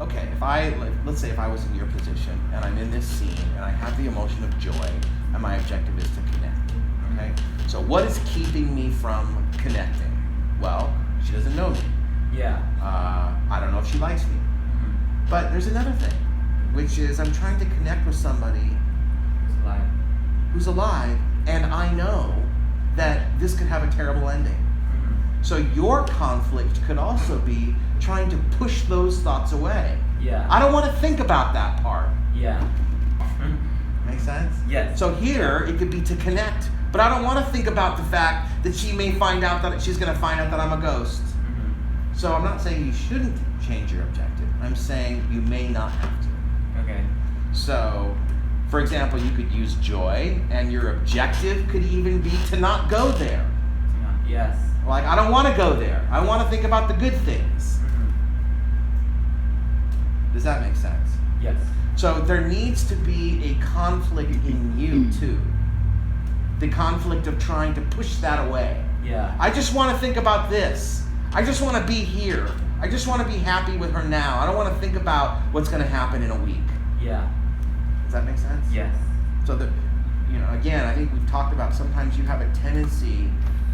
Okay, let's say if I was in your position and I'm in this scene and I have the emotion of joy and my objective is to connect, okay? So what is keeping me from connecting? Well, she doesn't know me. Yeah. I don't know if she likes me. But there's another thing, which is I'm trying to connect with somebody who's alive, and I know that this could have a terrible ending. So your conflict could also be trying to push those thoughts away. Yeah. I don't want to think about that part. Yeah. Make sense? Yes. So here it could be to connect, but I don't want to think about the fact that she may find out that she's going to find out that I'm a ghost. So I'm not saying you shouldn't change your objective. I'm saying you may not have to. Okay. So, for example, you could use joy, and your objective could even be to not go there. Yes. Like, I don't want to go there. I want to think about the good things. Does that make sense? Yes. So there needs to be a conflict in you, too. The conflict of trying to push that away. Yeah. I just want to think about this. I just want to be here. I just want to be happy with her now. I don't want to think about what's going to happen in a week. Yeah. Does that make sense? Yes. So that, again, I think we've talked about sometimes you have a tendency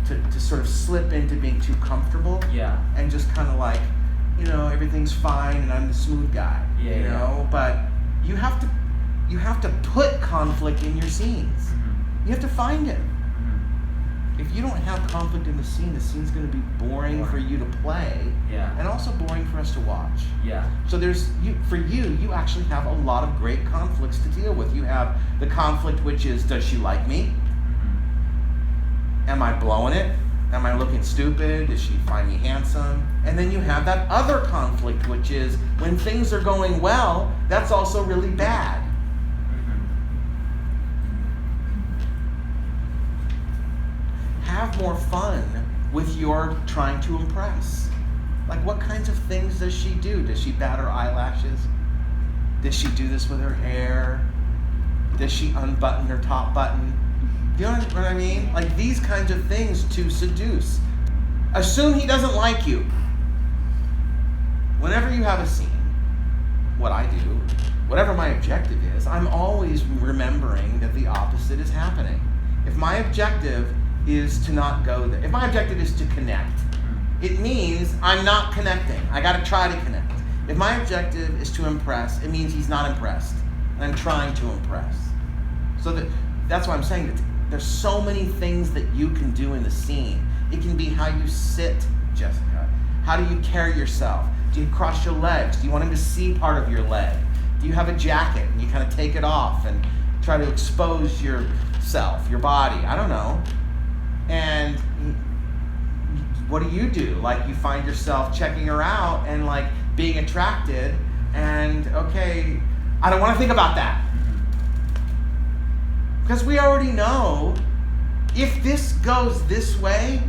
to sort of slip into being too comfortable. Yeah. And just kind of like, everything's fine and I'm the smooth guy. Yeah. But you have to put conflict in your scenes. You have to find it. If you don't have conflict in the scene's going to be boring for you to play. Yeah. And also boring for us to watch. Yeah. So you actually have a lot of great conflicts to deal with. You have the conflict which is, does she like me? Am I blowing it? Am I looking stupid? Does she find me handsome? And then you have that other conflict, which is when things are going well, that's also really bad. Have more fun with your trying to impress. Like, what kinds of things does she do? Does she bat her eyelashes? Does she do this with her hair? Does she unbutton her top button? Do you know what I mean? Like, these kinds of things to seduce. Assume he doesn't like you. Whenever you have a scene, what I do, whatever my objective is, I'm always remembering that the opposite is happening. If my objective is to not go there, if my objective is to connect, it means I'm not connecting. I got to try to connect. If my objective is to impress, it means he's not impressed. And I'm trying to impress. So that's why I'm saying that there's so many things that you can do in the scene. It can be how you sit, Jessica. How do you carry yourself? Do you cross your legs? Do you want him to see part of your leg? Do you have a jacket and you kind of take it off and try to expose yourself, your body? I don't know. And what do? Like, you find yourself checking her out and like being attracted, and okay, I don't want to think about that. Because we already know if this goes this way,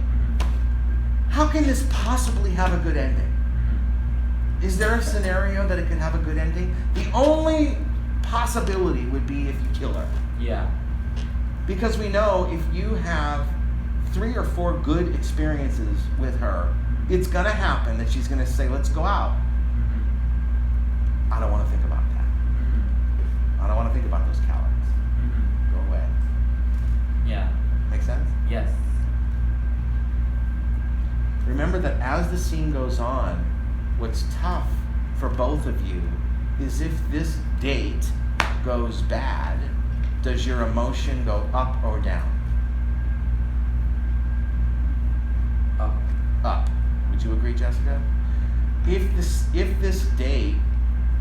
how can this possibly have a good ending? Is there a scenario that it could have a good ending? The only possibility would be if you kill her. Yeah. Because we know if you have 3 or 4 good experiences with her, it's going to happen that she's going to say, let's go out. I don't want to think about that. I don't want to think about those calories. Go away. Yeah. Make sense? Yes. Remember that as the scene goes on, what's tough for both of you is if this date goes bad, does your emotion go up or down? Up. Would you agree, Jessica? If this date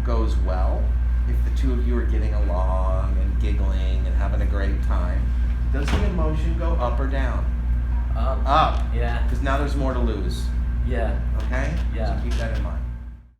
goes well, if the two of you are getting along and giggling and having a great time, does the emotion go up or down? Up. Up. Yeah. Because now there's more to lose. Yeah. Okay? Yeah. So keep that in mind.